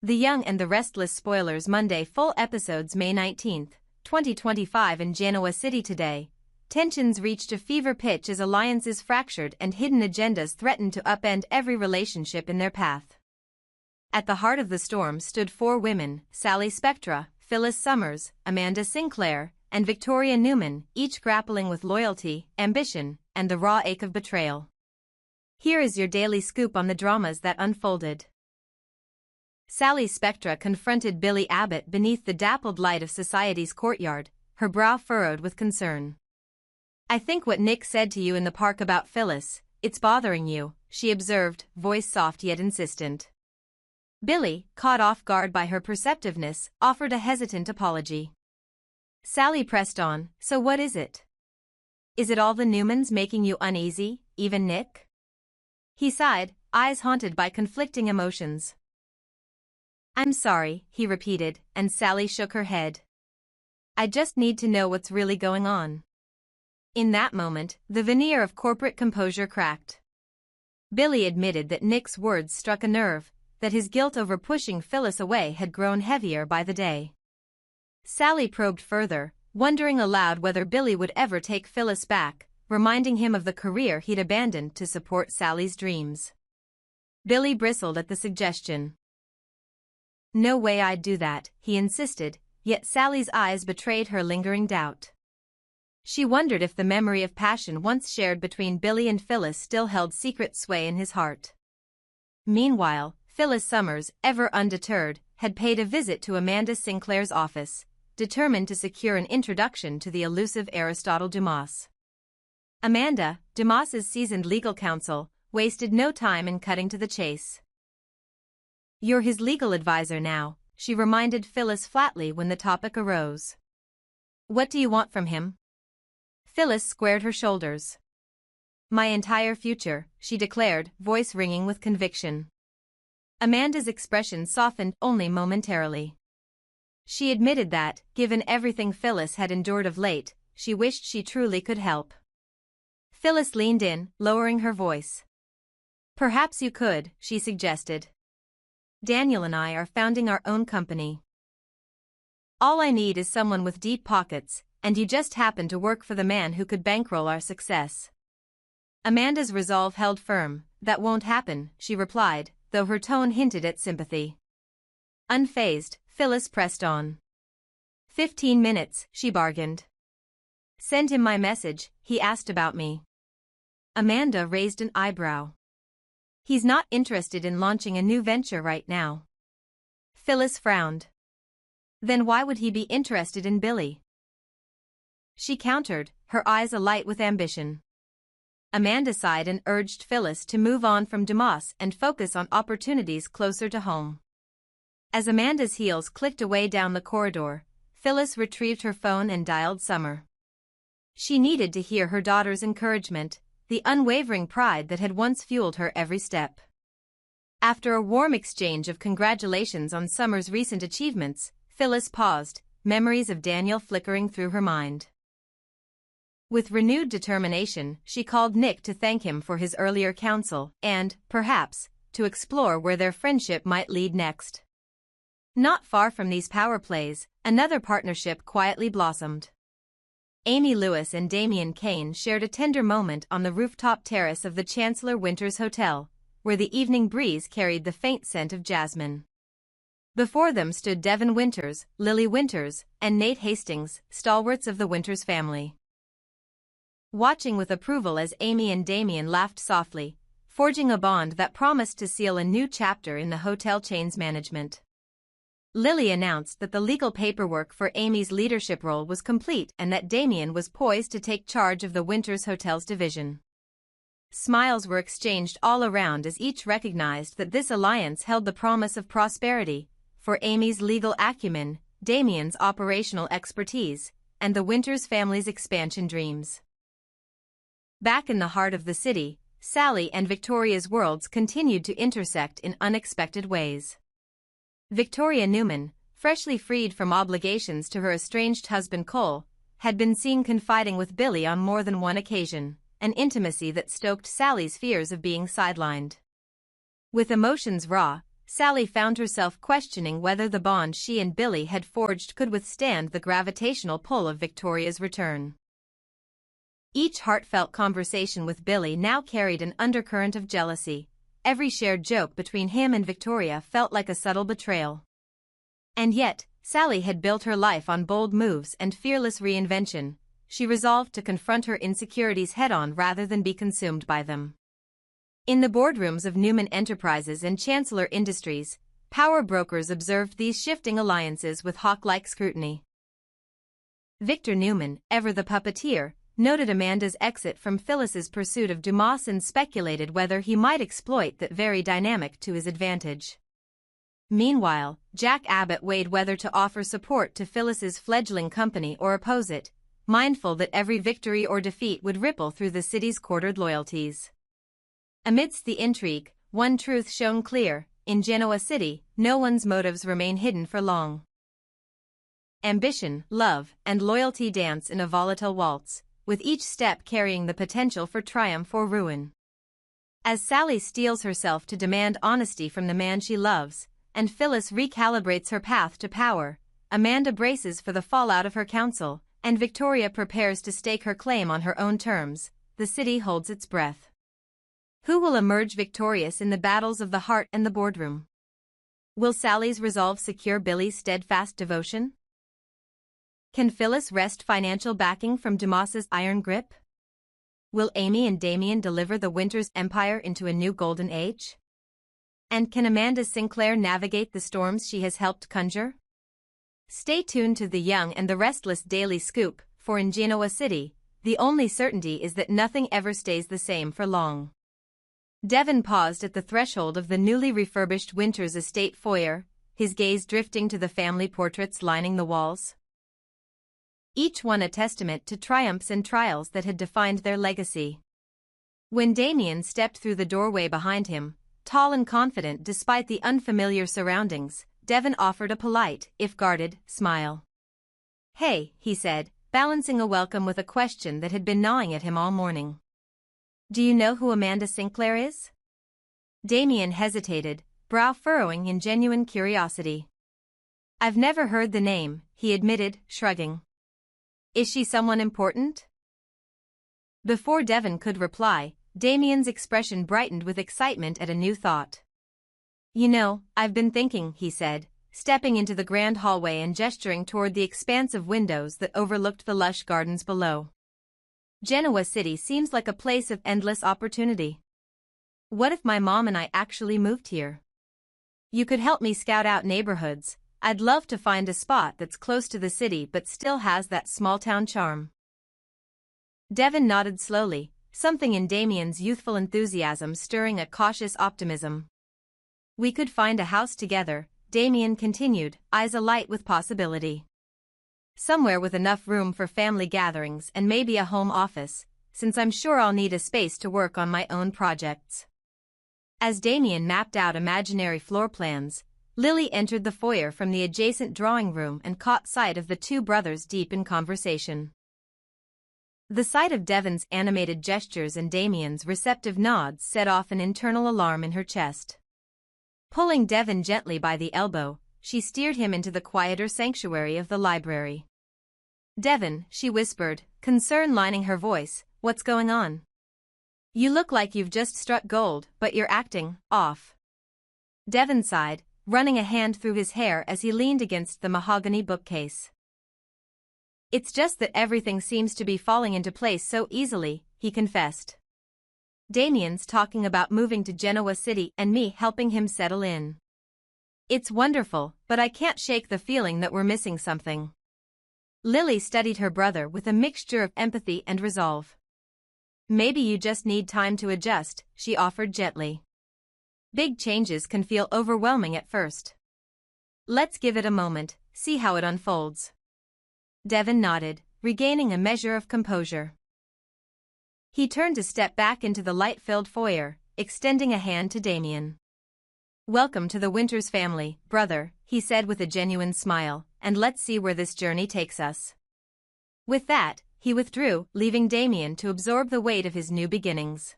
The Young and the Restless spoilers Monday full episodes May 19, 2025 in Genoa City today. Tensions reached a fever pitch as alliances fractured and hidden agendas threatened to upend every relationship in their path. At the heart of the storm stood four women, Sally Spectra, Phyllis Summers, Amanda Sinclair, and Victoria Newman, each grappling with loyalty, ambition, and the raw ache of betrayal. Here is your daily scoop on the dramas that unfolded. Sally Spectra confronted Billy Abbott beneath the dappled light of society's courtyard, her brow furrowed with concern. "I think what Nick said to you in the park about Phyllis, it's bothering you," she observed, voice soft yet insistent. Billy, caught off guard by her perceptiveness, offered a hesitant apology. Sally pressed on, "So what is it? Is it all the Newmans making you uneasy, even Nick?" He sighed, eyes haunted by conflicting emotions. "I'm sorry," he repeated, and Sally shook her head. "I just need to know what's really going on." In that moment, the veneer of corporate composure cracked. Billy admitted that Nick's words struck a nerve, that his guilt over pushing Phyllis away had grown heavier by the day. Sally probed further, wondering aloud whether Billy would ever take Phyllis back, reminding him of the career he'd abandoned to support Sally's dreams. Billy bristled at the suggestion. "No way I'd do that," he insisted, yet Sally's eyes betrayed her lingering doubt. She wondered if the memory of passion once shared between Billy and Phyllis still held secret sway in his heart. Meanwhile, Phyllis Summers, ever undeterred, had paid a visit to Amanda Sinclair's office, determined to secure an introduction to the elusive Aristotle Dumas. Amanda, Dumas's seasoned legal counsel, wasted no time in cutting to the chase. "You're his legal advisor now," she reminded Phyllis flatly when the topic arose. "What do you want from him?" Phyllis squared her shoulders. "My entire future," she declared, voice ringing with conviction. Amanda's expression softened only momentarily. She admitted that, given everything Phyllis had endured of late, she wished she truly could help. Phyllis leaned in, lowering her voice. "Perhaps you could," she suggested. "Daniel and I are founding our own company. All I need is someone with deep pockets, and you just happen to work for the man who could bankroll our success." Amanda's resolve held firm. "That won't happen," she replied, though her tone hinted at sympathy. Unfazed, Phyllis pressed on. 15 minutes, she bargained. "Send him my message, he asked about me." Amanda raised an eyebrow. "He's not interested in launching a new venture right now." Phyllis frowned. "Then why would he be interested in Billy?" She countered, her eyes alight with ambition. Amanda sighed and urged Phyllis to move on from Dumas and focus on opportunities closer to home. As Amanda's heels clicked away down the corridor, Phyllis retrieved her phone and dialed Summer. She needed to hear her daughter's encouragement, the unwavering pride that had once fueled her every step. After a warm exchange of congratulations on Summer's recent achievements, Phyllis paused, memories of Daniel flickering through her mind. With renewed determination, she called Nick to thank him for his earlier counsel and, perhaps, to explore where their friendship might lead next. Not far from these power plays, another partnership quietly blossomed. Amy Lewis and Damian Kane shared a tender moment on the rooftop terrace of the Chancellor Winters Hotel, where the evening breeze carried the faint scent of jasmine. Before them stood Devin Winters, Lily Winters, and Nate Hastings, stalwarts of the Winters family. Watching with approval as Amy and Damian laughed softly, forging a bond that promised to seal a new chapter in the hotel chain's management. Lily announced that the legal paperwork for Amy's leadership role was complete and that Damian was poised to take charge of the Winters Hotels division. Smiles were exchanged all around as each recognized that this alliance held the promise of prosperity, for Amy's legal acumen, Damian's operational expertise, and the Winters family's expansion dreams. Back in the heart of the city, Sally and Victoria's worlds continued to intersect in unexpected ways. Victoria Newman, freshly freed from obligations to her estranged husband Cole, had been seen confiding with Billy on more than one occasion, an intimacy that stoked Sally's fears of being sidelined. With emotions raw, Sally found herself questioning whether the bond she and Billy had forged could withstand the gravitational pull of Victoria's return. Each heartfelt conversation with Billy now carried an undercurrent of jealousy. Every shared joke between him and Victoria felt like a subtle betrayal. And yet, Sally had built her life on bold moves and fearless reinvention. She resolved to confront her insecurities head-on rather than be consumed by them. In the boardrooms of Newman Enterprises and Chancellor Industries, power brokers observed these shifting alliances with hawk-like scrutiny. Victor Newman, ever the puppeteer, noted Amanda's exit from Phyllis's pursuit of Dumas and speculated whether he might exploit that very dynamic to his advantage. Meanwhile, Jack Abbott weighed whether to offer support to Phyllis's fledgling company or oppose it, mindful that every victory or defeat would ripple through the city's quartered loyalties. Amidst the intrigue, one truth shone clear: in Genoa City, no one's motives remain hidden for long. Ambition, love, and loyalty dance in a volatile waltz, with each step carrying the potential for triumph or ruin. As Sally steels herself to demand honesty from the man she loves, and Phyllis recalibrates her path to power, Amanda braces for the fallout of her counsel, and Victoria prepares to stake her claim on her own terms. The city holds its breath. Who will emerge victorious in the battles of the heart and the boardroom? Will Sally's resolve secure Billy's steadfast devotion? Can Phyllis wrest financial backing from Dumas's iron grip? Will Amy and Damien deliver the Winters empire into a new golden age? And can Amanda Sinclair navigate the storms she has helped conjure? Stay tuned to The Young and the Restless Daily Scoop, for in Genoa City, the only certainty is that nothing ever stays the same for long. Devon paused at the threshold of the newly refurbished Winters estate foyer, his gaze drifting to the family portraits lining the walls. Each one a testament to triumphs and trials that had defined their legacy. When Damien stepped through the doorway behind him, tall and confident despite the unfamiliar surroundings, Devon offered a polite, if guarded, smile. "Hey," he said, balancing a welcome with a question that had been gnawing at him all morning. "Do you know who Amanda Sinclair is?" Damien hesitated, brow furrowing in genuine curiosity. "I've never heard the name," he admitted, shrugging. "Is she someone important?" Before Devon could reply, Damien's expression brightened with excitement at a new thought. "You know, I've been thinking," he said, stepping into the grand hallway and gesturing toward the expansive windows that overlooked the lush gardens below. "Genoa City seems like a place of endless opportunity. What if my mom and I actually moved here? You could help me scout out neighborhoods. I'd love to find a spot that's close to the city but still has that small-town charm." Devon nodded slowly, something in Damien's youthful enthusiasm stirring a cautious optimism. "We could find a house together," Damien continued, eyes alight with possibility. "Somewhere with enough room for family gatherings and maybe a home office, since I'm sure I'll need a space to work on my own projects." As Damien mapped out imaginary floor plans, Lily entered the foyer from the adjacent drawing room and caught sight of the two brothers deep in conversation. The sight of Devon's animated gestures and Damien's receptive nods set off an internal alarm in her chest. Pulling Devon gently by the elbow, she steered him into the quieter sanctuary of the library. "Devon," she whispered, concern lining her voice, "what's going on? You look like you've just struck gold, but you're acting off." Devon sighed, running a hand through his hair as he leaned against the mahogany bookcase. "It's just that everything seems to be falling into place so easily," he confessed. "Damien's talking about moving to Genoa City and me helping him settle in. It's wonderful, but I can't shake the feeling that we're missing something." Lily studied her brother with a mixture of empathy and resolve. "Maybe you just need time to adjust," she offered gently. "Big changes can feel overwhelming at first. Let's give it a moment, see how it unfolds." Devon nodded, regaining a measure of composure. He turned to step back into the light-filled foyer, extending a hand to Damien. "Welcome to the Winters family, brother," he said with a genuine smile, "and let's see where this journey takes us." With that, he withdrew, leaving Damien to absorb the weight of his new beginnings.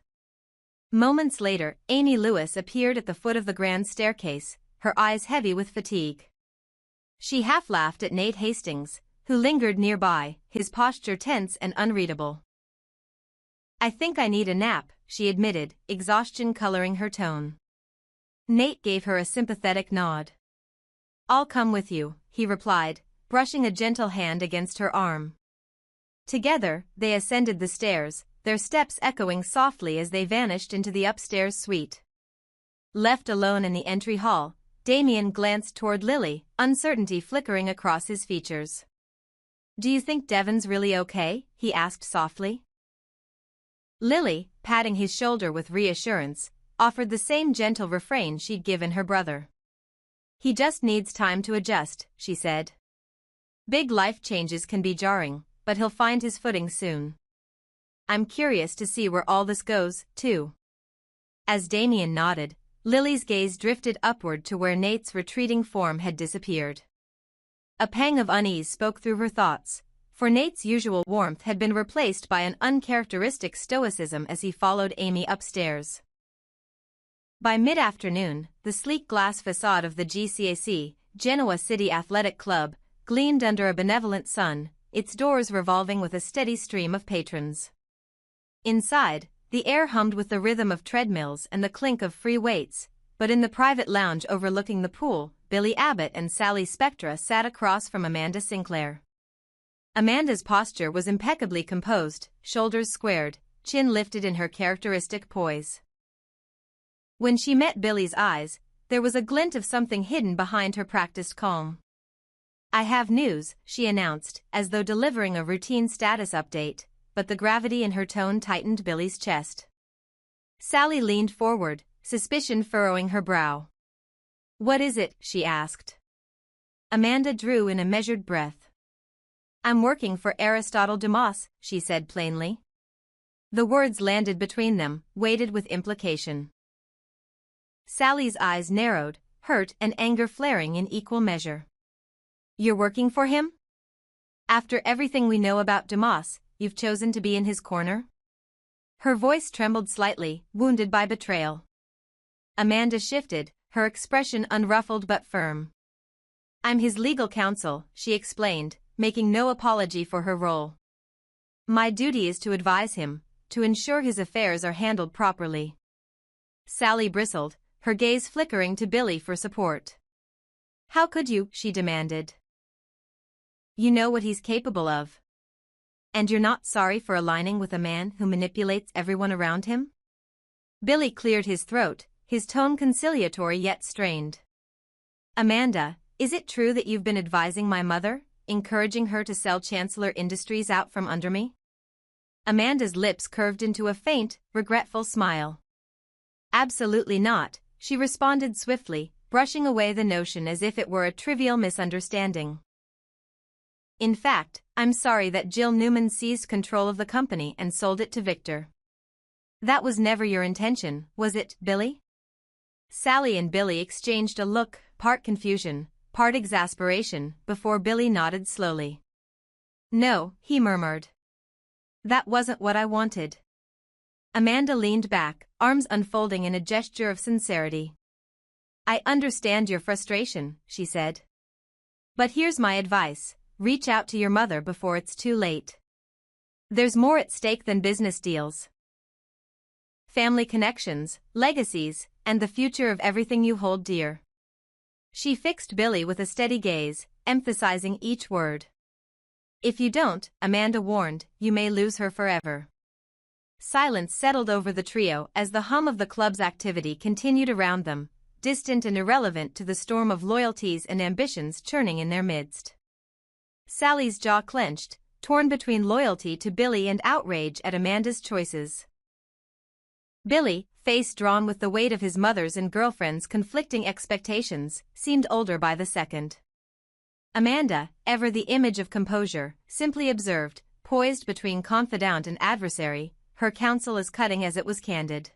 Moments later, Amy Lewis appeared at the foot of the grand staircase, her eyes heavy with fatigue. She half-laughed at Nate Hastings, who lingered nearby, his posture tense and unreadable. "I think I need a nap," she admitted, exhaustion coloring her tone. Nate gave her a sympathetic nod. "I'll come with you," he replied, brushing a gentle hand against her arm. Together, they ascended the stairs, their steps echoing softly as they vanished into the upstairs suite. Left alone in the entry hall, Damien glanced toward Lily, uncertainty flickering across his features. "Do you think Devon's really okay?" he asked softly. Lily, patting his shoulder with reassurance, offered the same gentle refrain she'd given her brother. "He just needs time to adjust," she said. "Big life changes can be jarring, but he'll find his footing soon. I'm curious to see where all this goes, too." As Damien nodded, Lily's gaze drifted upward to where Nate's retreating form had disappeared. A pang of unease spoke through her thoughts, for Nate's usual warmth had been replaced by an uncharacteristic stoicism as he followed Amy upstairs. By mid-afternoon, the sleek glass facade of the GCAC, Genoa City Athletic Club, gleamed under a benevolent sun, its doors revolving with a steady stream of patrons. Inside, the air hummed with the rhythm of treadmills and the clink of free weights, but in the private lounge overlooking the pool, Billy Abbott and Sally Spectra sat across from Amanda Sinclair. Amanda's posture was impeccably composed, shoulders squared, chin lifted in her characteristic poise. When she met Billy's eyes, there was a glint of something hidden behind her practiced calm. "I have news," she announced, as though delivering a routine status update, but the gravity in her tone tightened Billy's chest. Sally leaned forward, suspicion furrowing her brow. "What is it?" she asked. Amanda drew in a measured breath. "I'm working for Aristotle Dumas," she said plainly. The words landed between them, weighted with implication. Sally's eyes narrowed, hurt and anger flaring in equal measure. "You're working for him? After everything we know about Dumas, you've chosen to be in his corner?" Her voice trembled slightly, wounded by betrayal. Amanda shifted, her expression unruffled but firm. "I'm his legal counsel," she explained, making no apology for her role. "My duty is to advise him, to ensure his affairs are handled properly." Sally bristled, her gaze flickering to Billy for support. "How could you?" she demanded. "You know what he's capable of. And you're not sorry for aligning with a man who manipulates everyone around him?" Billy cleared his throat, his tone conciliatory yet strained. "Amanda, is it true that you've been advising my mother, encouraging her to sell Chancellor Industries out from under me?" Amanda's lips curved into a faint, regretful smile. "Absolutely not," she responded swiftly, brushing away the notion as if it were a trivial misunderstanding. "In fact, I'm sorry that Jill Newman seized control of the company and sold it to Victor." "That was never your intention, was it, Billy?" Sally and Billy exchanged a look, part confusion, part exasperation, before Billy nodded slowly. "No," he murmured. "That wasn't what I wanted." Amanda leaned back, arms unfolding in a gesture of sincerity. "I understand your frustration," she said. "But here's my advice. Reach out to your mother before it's too late. There's more at stake than business deals. Family connections, legacies, and the future of everything you hold dear." She fixed Billy with a steady gaze, emphasizing each word. "If you don't," Amanda warned, "you may lose her forever." Silence settled over the trio as the hum of the club's activity continued around them, distant and irrelevant to the storm of loyalties and ambitions churning in their midst. Sally's jaw clenched, torn between loyalty to Billy and outrage at Amanda's choices. Billy, face drawn with the weight of his mother's and girlfriend's conflicting expectations, seemed older by the second. Amanda, ever the image of composure, simply observed, poised between confidant and adversary, her counsel as cutting as it was candid.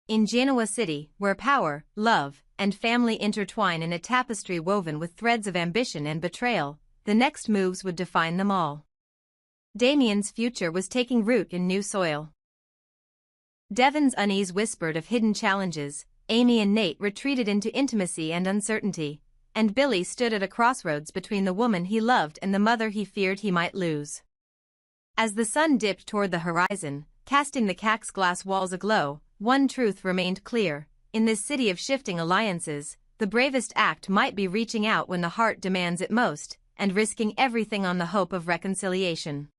In Genoa City, where power, love, and family intertwine in a tapestry woven with threads of ambition and betrayal, the next moves would define them all. Damien's future was taking root in new soil. Devon's unease whispered of hidden challenges, Amy and Nate retreated into intimacy and uncertainty, and Billy stood at a crossroads between the woman he loved and the mother he feared he might lose. As the sun dipped toward the horizon, casting the CAC's glass walls aglow, one truth remained clear: in this city of shifting alliances, the bravest act might be reaching out when the heart demands it most, and risking everything on the hope of reconciliation.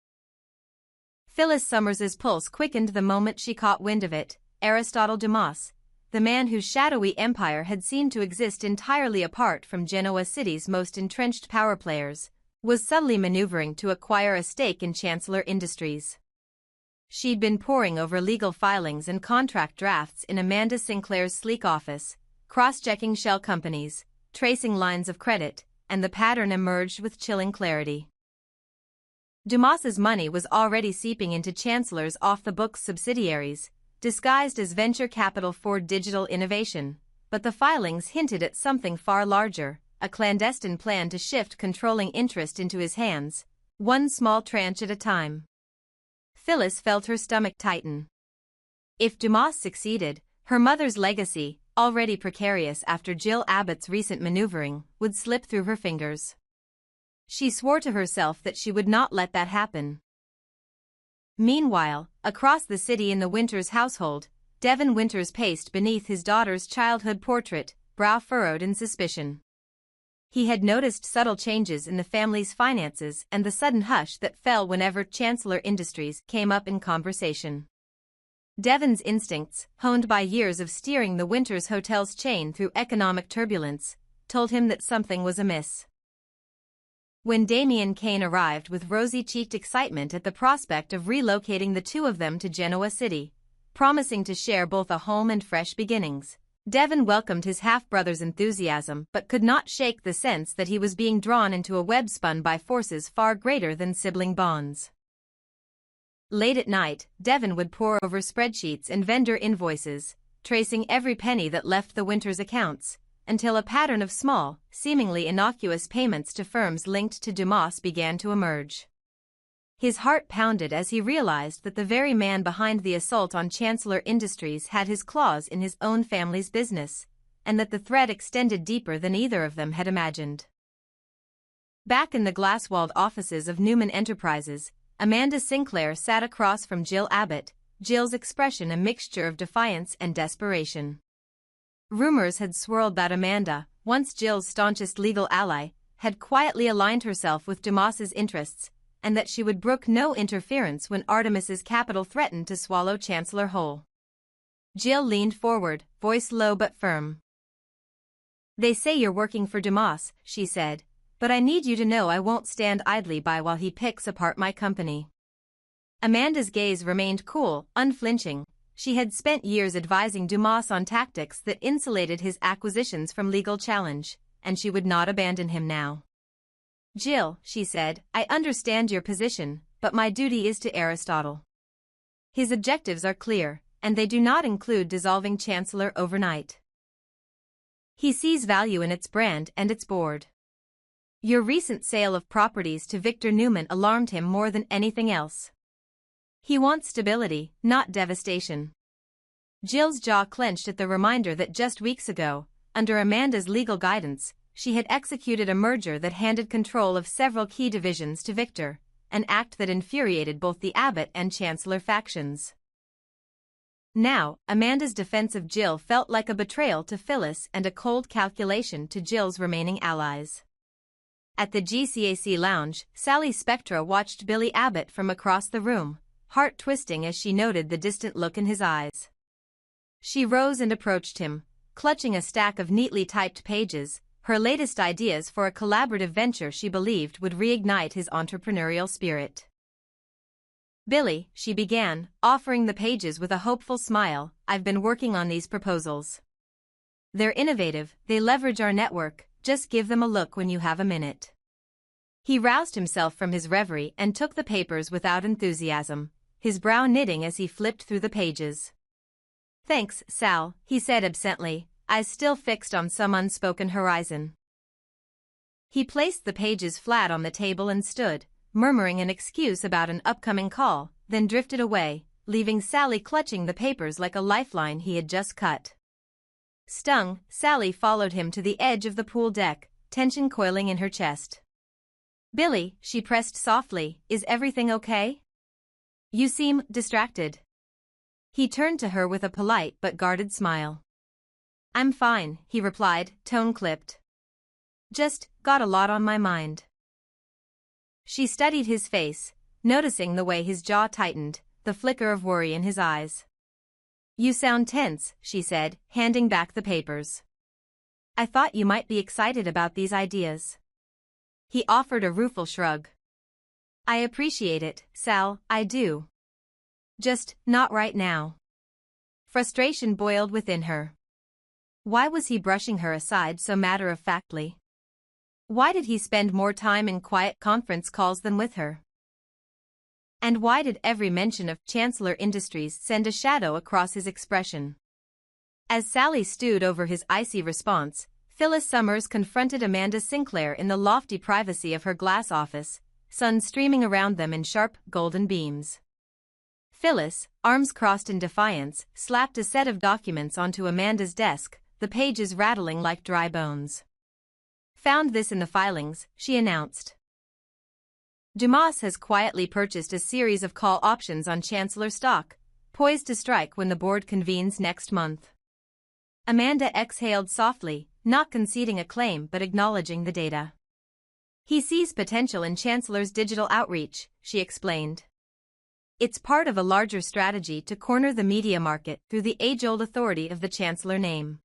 Phyllis Summers's pulse quickened the moment she caught wind of it. Aristotle Dumas, the man whose shadowy empire had seemed to exist entirely apart from Genoa City's most entrenched power players, was subtly maneuvering to acquire a stake in Chancellor Industries. She'd been poring over legal filings and contract drafts in Amanda Sinclair's sleek office, cross-checking shell companies, tracing lines of credit, and the pattern emerged with chilling clarity. Dumas's money was already seeping into Chancellor's off-the-books subsidiaries, disguised as venture capital for digital innovation, but the filings hinted at something far larger: a clandestine plan to shift controlling interest into his hands, one small tranche at a time. Phyllis felt her stomach tighten. If Dumas succeeded, her mother's legacy, already precarious after Jill Abbott's recent maneuvering, would slip through her fingers. She swore to herself that she would not let that happen. Meanwhile, across the city in the Winters household, Devin Winters paced beneath his daughter's childhood portrait, brow furrowed in suspicion. He had noticed subtle changes in the family's finances and the sudden hush that fell whenever Chancellor Industries came up in conversation. Devin's instincts, honed by years of steering the Winters Hotel's chain through economic turbulence, told him that something was amiss. When Damien Kane arrived with rosy-cheeked excitement at the prospect of relocating the two of them to Genoa City, promising to share both a home and fresh beginnings, Devin welcomed his half-brother's enthusiasm but could not shake the sense that he was being drawn into a web spun by forces far greater than sibling bonds. Late at night, Devin would pore over spreadsheets and vendor invoices, tracing every penny that left the Winters accounts, until a pattern of small, seemingly innocuous payments to firms linked to Dumas began to emerge. His heart pounded as he realized that the very man behind the assault on Chancellor Industries had his claws in his own family's business, and that the thread extended deeper than either of them had imagined. Back in the glass-walled offices of Newman Enterprises, Amanda Sinclair sat across from Jill Abbott, Jill's expression a mixture of defiance and desperation. Rumors had swirled that Amanda, once Jill's staunchest legal ally, had quietly aligned herself with Dumas's interests, and that she would brook no interference when Artemis's capital threatened to swallow Chancellor whole. Jill leaned forward, voice low but firm. "They say you're working for Dumas," she said, "but I need you to know I won't stand idly by while he picks apart my company." Amanda's gaze remained cool, unflinching. She had spent years advising Dumas on tactics that insulated his acquisitions from legal challenge, and she would not abandon him now. "Jill," she said, "I understand your position, but my duty is to Aristotle. His objectives are clear, and they do not include dissolving Chancellor overnight. He sees value in its brand and its board. Your recent sale of properties to Victor Newman alarmed him more than anything else. He wants stability, not devastation." Jill's jaw clenched at the reminder that just weeks ago, under Amanda's legal guidance, she had executed a merger that handed control of several key divisions to Victor, an act that infuriated both the Abbott and Chancellor factions. Now, Amanda's defense of Jill felt like a betrayal to Phyllis and a cold calculation to Jill's remaining allies. At the GCAC lounge, Sally Spectra watched Billy Abbott from across the room, heart twisting as she noted the distant look in his eyes. She rose and approached him, clutching a stack of neatly typed pages, her latest ideas for a collaborative venture she believed would reignite his entrepreneurial spirit. "Billy," she began, offering the pages with a hopeful smile, "I've been working on these proposals. They're innovative, they leverage our network, just give them a look when you have a minute." He roused himself from his reverie and took the papers without enthusiasm, his brow knitting as he flipped through the pages. "Thanks, Sal," he said absently, eyes still fixed on some unspoken horizon. He placed the pages flat on the table and stood, murmuring an excuse about an upcoming call, then drifted away, leaving Sally clutching the papers like a lifeline he had just cut. Stung, Sally followed him to the edge of the pool deck, tension coiling in her chest. "Billy," she pressed softly, "is everything okay? You seem distracted." He turned to her with a polite but guarded smile. "I'm fine," he replied, tone clipped. "Just got a lot on my mind." She studied his face, noticing the way his jaw tightened, the flicker of worry in his eyes. "You sound tense," she said, handing back the papers. "I thought you might be excited about these ideas." He offered a rueful shrug. "I appreciate it, Sal, I do. Just not right now." Frustration boiled within her. Why was he brushing her aside so matter-of-factly? Why did he spend more time in quiet conference calls than with her? And why did every mention of Chancellor Industries send a shadow across his expression? As Sally stewed over his icy response, Phyllis Summers confronted Amanda Sinclair in the lofty privacy of her glass office, sun streaming around them in sharp, golden beams. Phyllis, arms crossed in defiance, slapped a set of documents onto Amanda's desk, the pages rattling like dry bones. "Found this in the filings," she announced. Dumas has quietly purchased a series of call options on Chancellor stock, poised to strike when the board convenes next month. Amanda exhaled softly, not conceding a claim but acknowledging the data. "He sees potential in Chancellor's digital outreach," she explained. "It's part of a larger strategy to corner the media market through the age-old authority of the Chancellor name."